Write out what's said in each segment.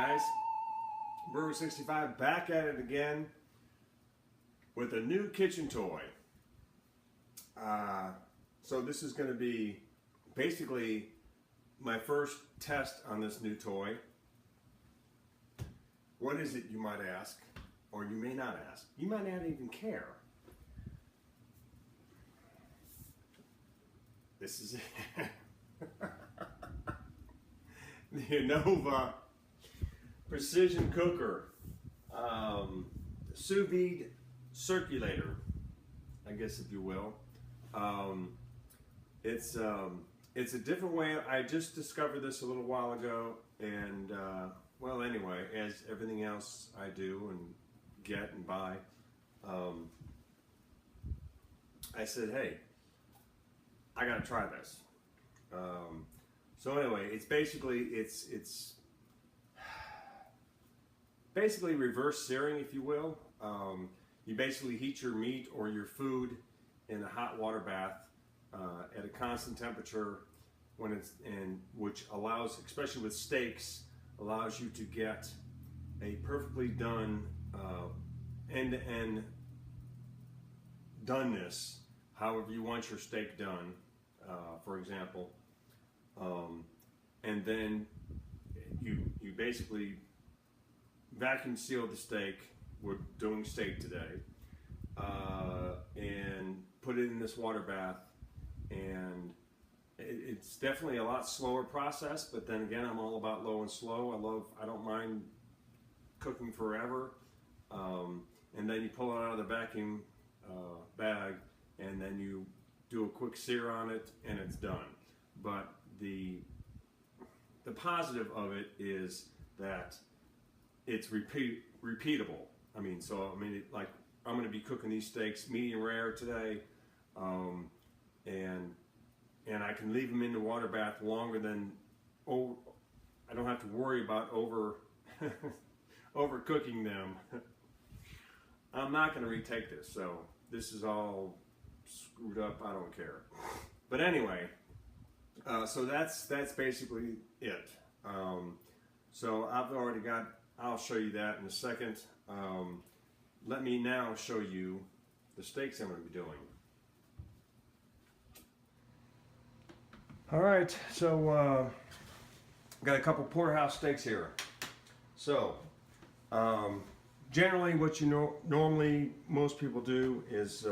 guys, Brewer65 back at it again with a new kitchen toy. So this is going to be basically my first test on this new toy. What is it, you might ask, or you may not ask. You might not even care. This is it. The Innova Precision Cooker, sous vide circulator, I guess, if you will. It's a different way. I just discovered this a little while ago, and well, anyway, as everything else I do and get and buy, I said, hey, I gotta try this. So anyway, it's basically reverse searing, if you will. You basically heat your meat or your food in a hot water bath at a constant temperature which allows, especially with steaks, allows you to get a perfectly done end-to-end doneness, however you want your steak done, for example. And then you basically vacuum seal the steak. We're doing steak today, and put it in this water bath. And it's definitely a lot slower process, but then again, I'm all about low and slow. I don't mind cooking forever. And then you pull it out of the vacuum bag, and then you do a quick sear on it, and it's done. But the positive of it is that it's repeatable. Like I'm going to be cooking these steaks medium rare today, and I can leave them in the water bath longer than I don't have to worry about overcooking them. I'm not going to retake this, so this is all screwed up. I don't care. But anyway, so that's basically it. So I've already got. I'll show you that in a second. Let me now show you the steaks I'm going to be doing. All right, so I've got a couple porterhouse steaks here. So generally, what normally most people do is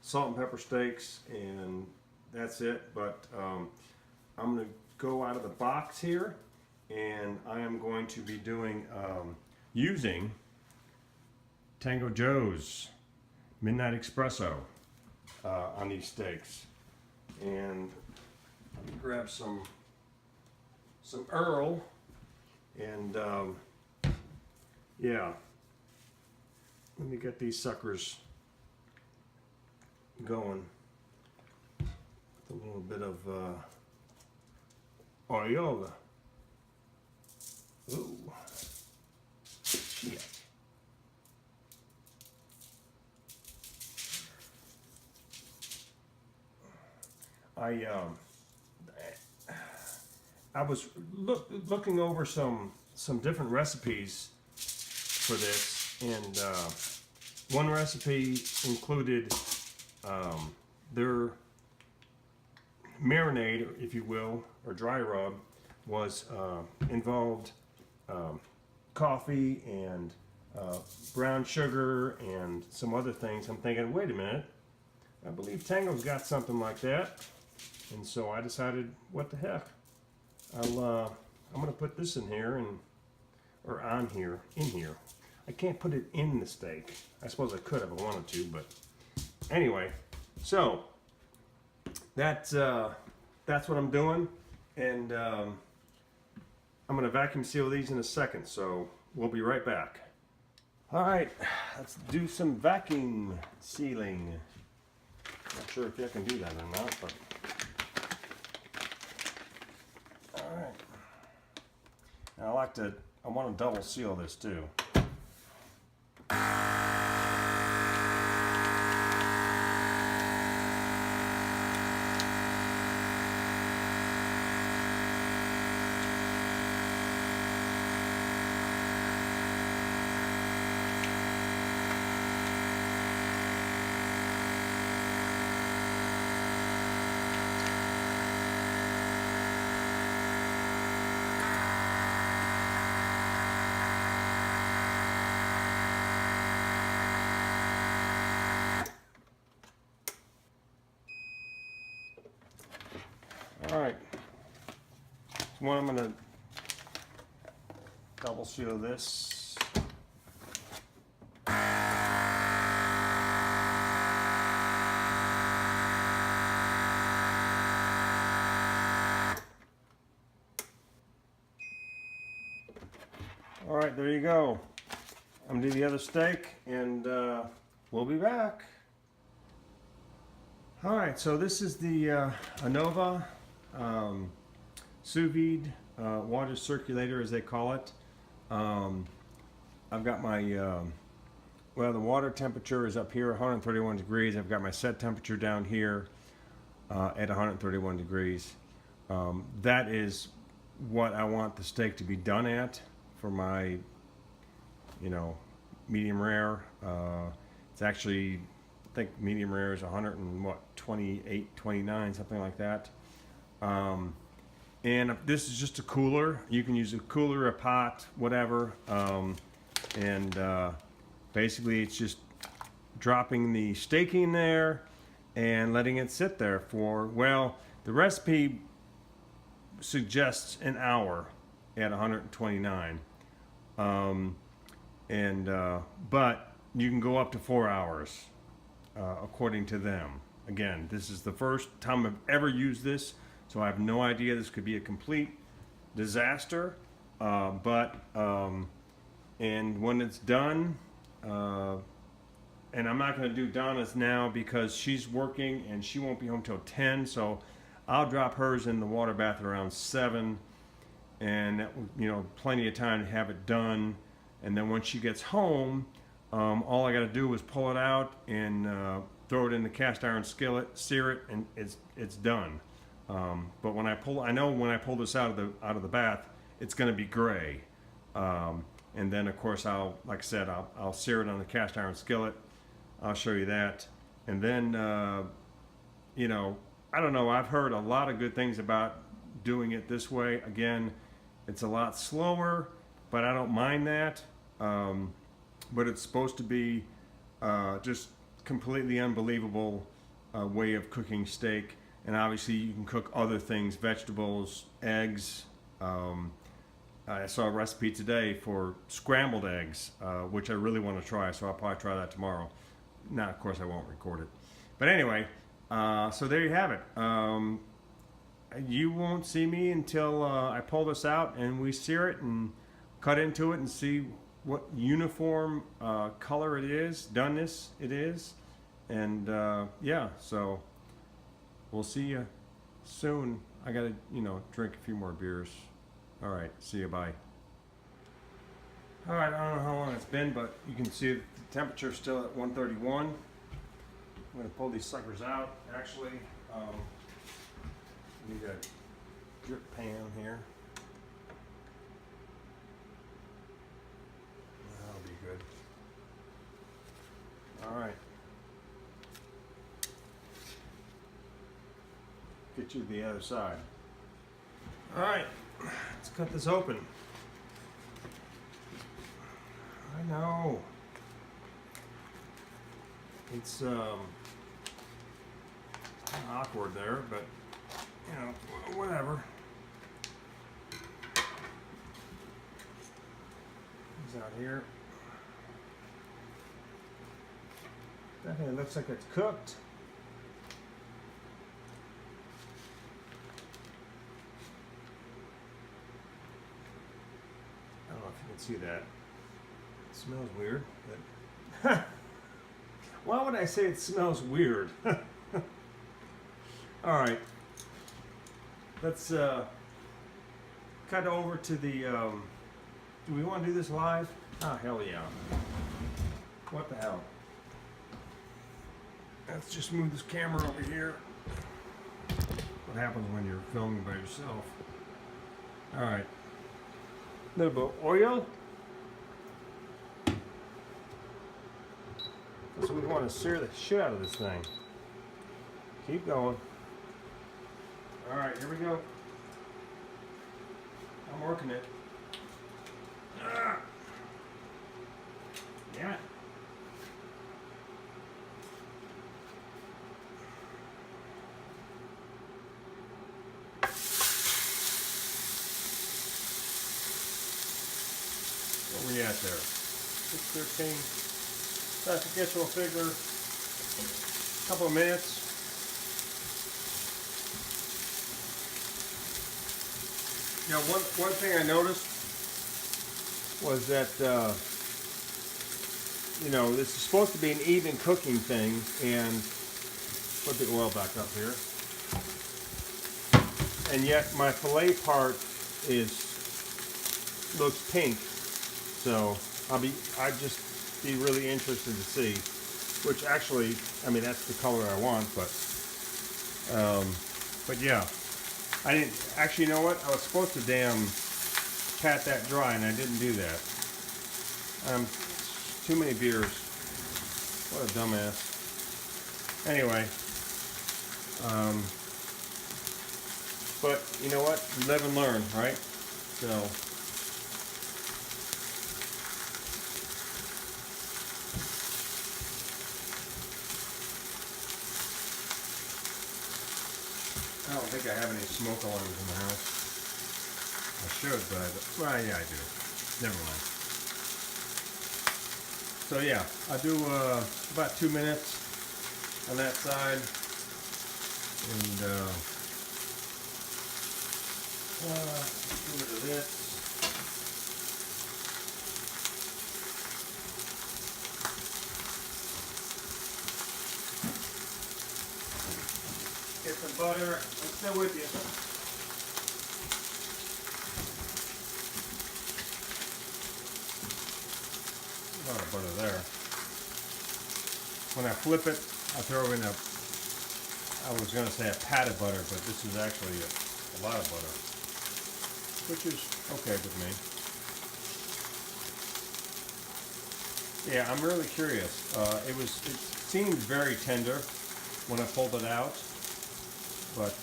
salt and pepper steaks, and that's it. But I'm going to go out of the box here, and I am going to be doing using Tango Joe's Midnight Espresso on these steaks. And let me grab some Earl, and yeah, let me get these suckers going with a little bit of Oriola. Ooh, shit. I was looking over some different recipes for this, and one recipe included their marinade, if you will, or dry rub, was involved coffee and brown sugar and some other things. I'm thinking, wait a minute, I believe Tango's got something like that, and so I decided, what the heck, I'm gonna put this in here, or in here. I can't put it in the steak. I suppose I could if I wanted to, but anyway. So that's what I'm doing, and I'm gonna vacuum seal these in a second. So we'll be right back. All right, let's do some vacuum sealing. Not sure if I can do that or not, but all right. And I want to double seal this too. All right. So one, I'm going to double seal this. All right, there you go. I'm gonna do the other steak, and we'll be back. All right, so this is the Anova sous vide water circulator, as they call it. I've got my well, the water temperature is up here, 131 degrees. I've got my set temperature down here at 131 degrees. That is what I want the steak to be done at for my, you know, medium rare. It's actually, I think medium rare is 128, 29, something like that. And this is just a cooler. You can use a cooler, a pot, whatever. Basically it's just dropping the steak in there and letting it sit there for, well, the recipe suggests an hour at 129. But you can go up to 4 hours, according to them. Again, this is the first time I've ever used this, so I have no idea. This could be a complete disaster. And when it's done, and I'm not going to do Donna's now because she's working and she won't be home till 10, so I'll drop hers in the water bath around 7, and that, you know, plenty of time to have it done. And then when she gets home, all I got to do is pull it out and throw it in the cast iron skillet, sear it, and it's done. But when I know when I pull this out of the bath, it's going to be gray. And then of course like I said, I'll sear it on the cast iron skillet. I'll show you that. And then you know, I don't know. I've heard a lot of good things about doing it this way. Again, it's a lot slower, but I don't mind that. But it's supposed to be just completely unbelievable way of cooking steak. And obviously you can cook other things, vegetables, eggs. I saw a recipe today for scrambled eggs, which I really want to try, so I'll probably try that tomorrow. Now, of course, I won't record it. But anyway, so there you have it. You won't see me until I pull this out and we sear it and cut into it and see what uniform color it is, doneness it is. And yeah, so we'll see you soon. I gotta, you know, drink a few more beers. All right, see you, bye. All right, I don't know how long it's been, but you can see the temperature's still at 131. I'm gonna pull these suckers out. Actually, need a drip pan here. That'll be good. All right. Get you to the other side. All right, let's cut this open. I know. It's awkward there, but you know, whatever. He's out here. Definitely looks like it's cooked. I don't know if you can see that. It smells weird, but why would I say it smells weird? All right, let's cut over to the. Do we want to do this live? Oh hell yeah! What the hell? Let's just move this camera over here. What happens when you're filming by yourself? All right, a little bit of oil. So we want to sear the shit out of this thing. Keep going. All right, here we go. I'm working it. Ah. Damn it. at there? 6:13. So I guess we'll figure a couple of minutes. Now, one thing I noticed was that, you know, this is supposed to be an even cooking thing, and put the oil back up here. And yet my fillet part looks pink, so I'd just be really interested to see. Which actually, I mean, that's the color I want, but yeah. I didn't, actually, you know what? I was supposed to pat that dry, and I didn't do that. Too many beers. What a dumbass. Anyway, but you know what? You live and learn, right? So, I don't think I have any smoke alarms in the house. I should, but well, yeah, I do. Never mind. So yeah, I'll do about 2 minutes on that side, and get rid of this. Get some butter. I'm still with you. A lot of butter there. When I flip it, I throw in I was going to say a pat of butter, but this is actually a lot of butter, which is okay with me. Yeah, I'm really curious. It seemed very tender when I pulled it out, but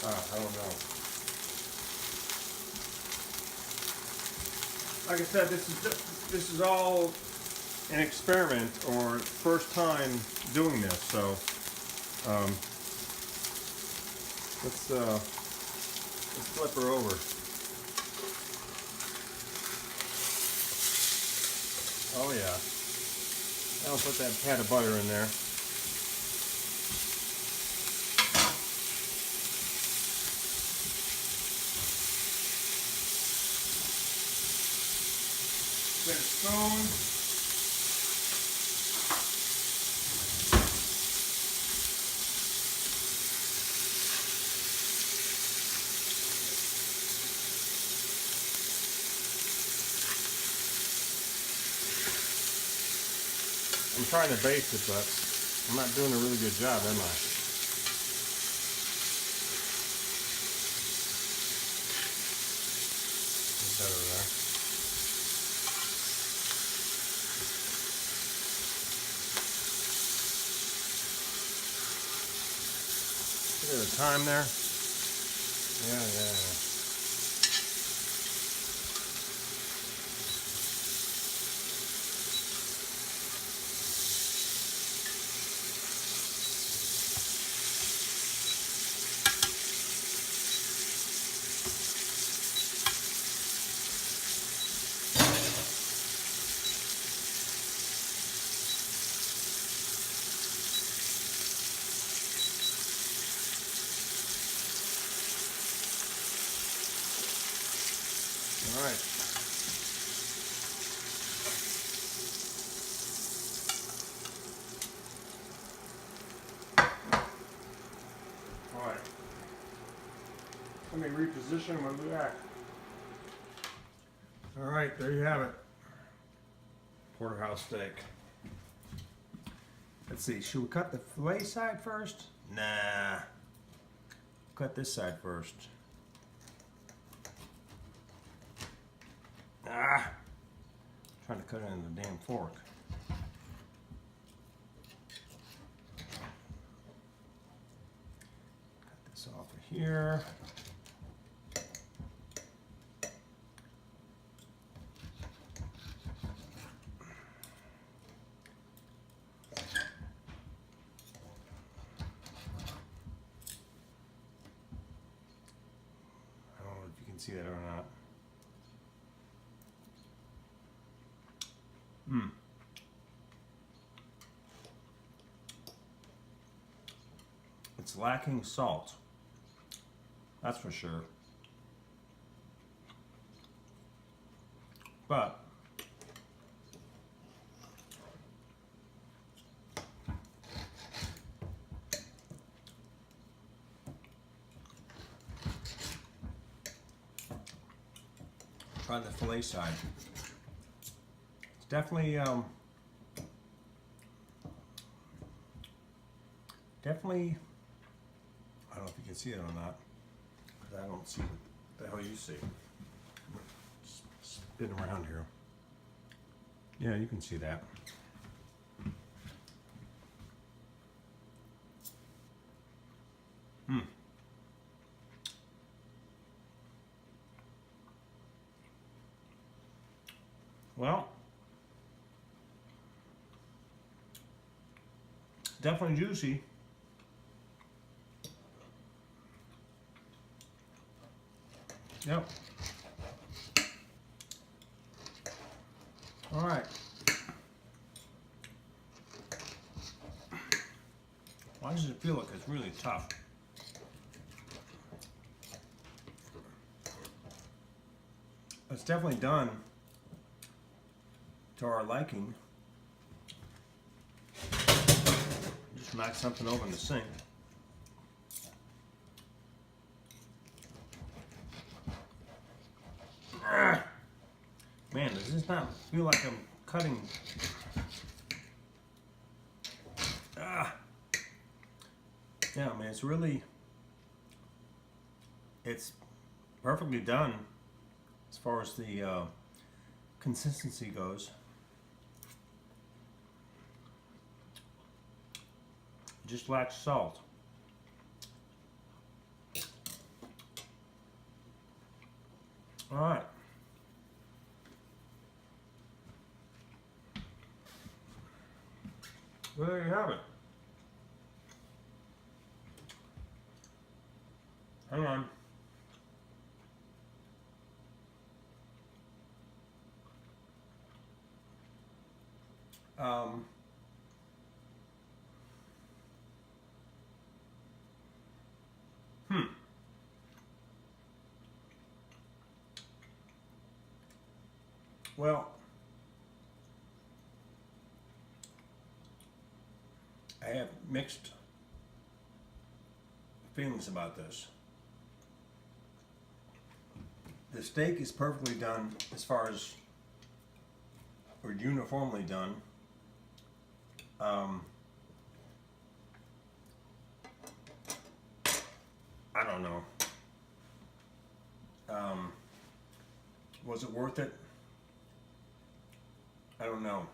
I don't know. Like I said, this is all an experiment, or first time doing this. So let's flip her over. Oh yeah. I'll put that pat of butter in there. Get a spoon. I'm trying to baste it, but I'm not doing a really good job, am I? Better there. Look at the time there. Yeah. All right. All right. Let me reposition and we'll be back. All right, there you have it. Porterhouse steak. Let's see, should we cut the fillet side first? Nah. Cut this side first. Trying to cut it in the damn fork. Cut this off of here. I don't know if you can see that or not. It's lacking salt. That's for sure. But try the filet side. It's definitely definitely, I don't know if you can see it or not, because I don't see what the hell you see. Spin around here. Yeah, you can see that. Well, definitely juicy. Yep. All right. Why does it feel like it's really tough? It's definitely done to our liking. Just knock something over in the sink. Man, does this not feel like I'm cutting? Yeah, man, it's perfectly done as far as the consistency goes. Just lacks salt. All right. Well, there you have it. Hang on. Well, I have mixed feelings about this. The steak is perfectly done as far as, or uniformly done. I don't know. Was it worth it? I don't know.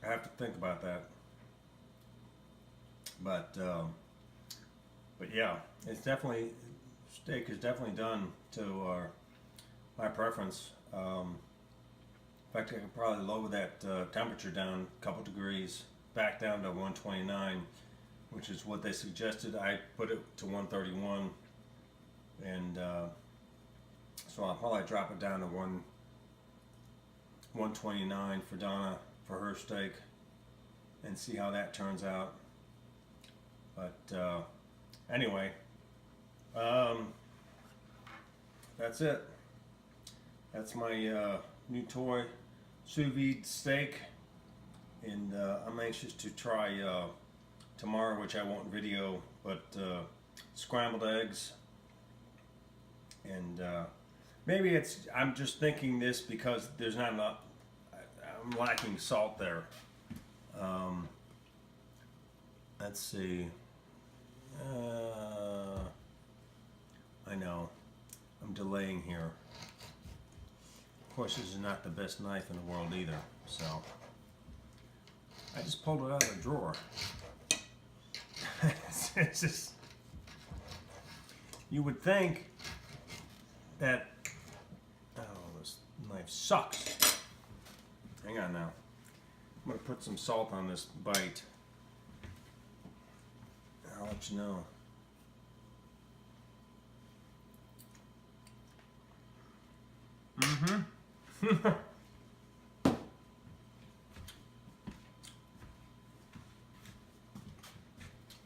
I have to think about that. But yeah, it's definitely, steak is definitely done to my preference. In fact, I could probably lower that temperature down a couple degrees, back down to 129, which is what they suggested. I put it to 131, and so I'll probably drop it down to 129 for Donna for her steak, and see how that turns out. But anyway, that's it. That's my new toy sous vide steak, and I'm anxious to try tomorrow, which I won't video, but scrambled eggs. And maybe I'm just thinking this because there's not enough, I'm lacking salt there. Let's see. I know, I'm delaying here. Of course, this is not the best knife in the world either, so I just pulled it out of the drawer. It's just, you would think that, oh, this knife sucks. Hang on now. I'm going to put some salt on this bite. I'll let you know.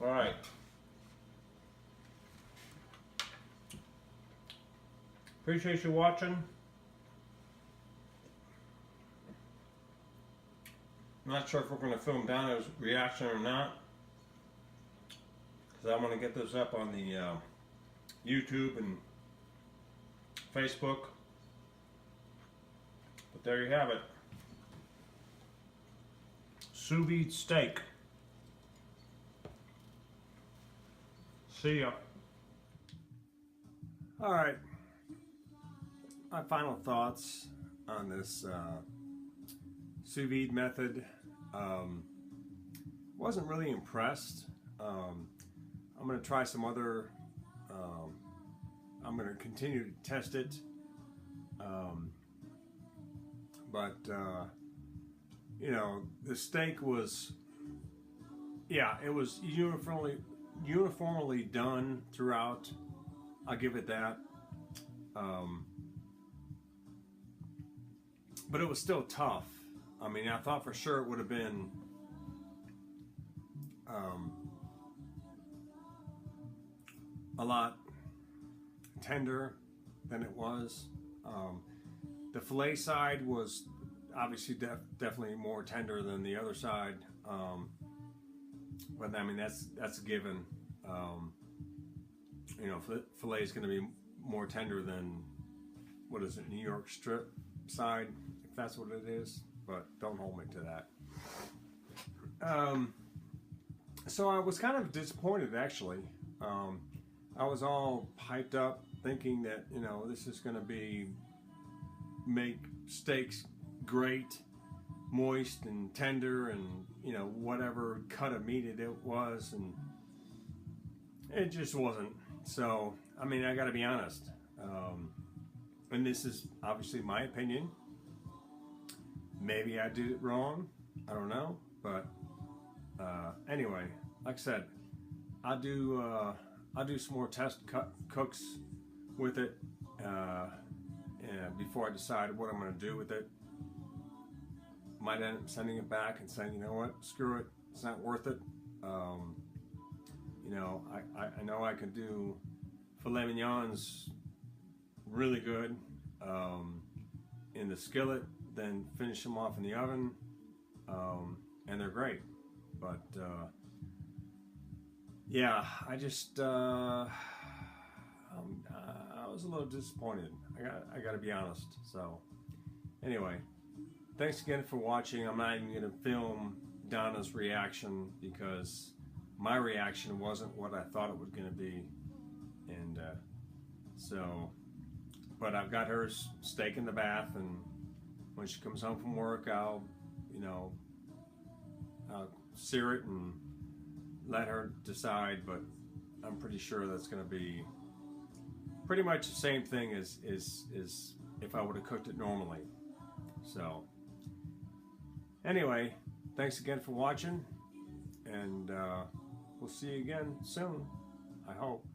All right. Appreciate you watching. I'm not sure if we're going to film Donna's reaction or not, because I want to get this up on the YouTube and Facebook. But there you have it. Sous vide steak. See ya. Alright. My final thoughts on this sous vide method. Wasn't really impressed. I'm going to try some other. I'm going to continue to test it. But you know, the steak was, yeah, it was uniformly done throughout. I'll give it that. But it was still tough. I mean, I thought for sure it would have been a lot tender than it was. The filet side was obviously definitely more tender than the other side. But I mean, that's a given. You know, filet is going to be more tender than, what is it, New York strip side, if that's what it is. But don't hold me to that. So I was kind of disappointed, actually. I was all hyped up thinking that, you know, this is going to make steaks great, moist and tender, and, you know, whatever cut of meat it was, and it just wasn't. So, I mean, I got to be honest. And this is obviously my opinion. Maybe I did it wrong. I don't know. But anyway, like I said, I'll do some more test cooks with it before I decide what I'm going to do with it. Might end up sending it back and saying, you know what, screw it, it's not worth it. You know, I know I can do filet mignons really good in the skillet, then finish them off in the oven, and they're great. But yeah, I just I was a little disappointed. I got to be honest. So anyway, thanks again for watching. I'm not even going to film Donna's reaction because my reaction wasn't what I thought it was going to be, and so. But I've got her steak in the bath, and when she comes home from work, I'll sear it and let her decide. But I'm pretty sure that's going to be pretty much the same thing as if I would have cooked it normally. So anyway, thanks again for watching, and we'll see you again soon, I hope.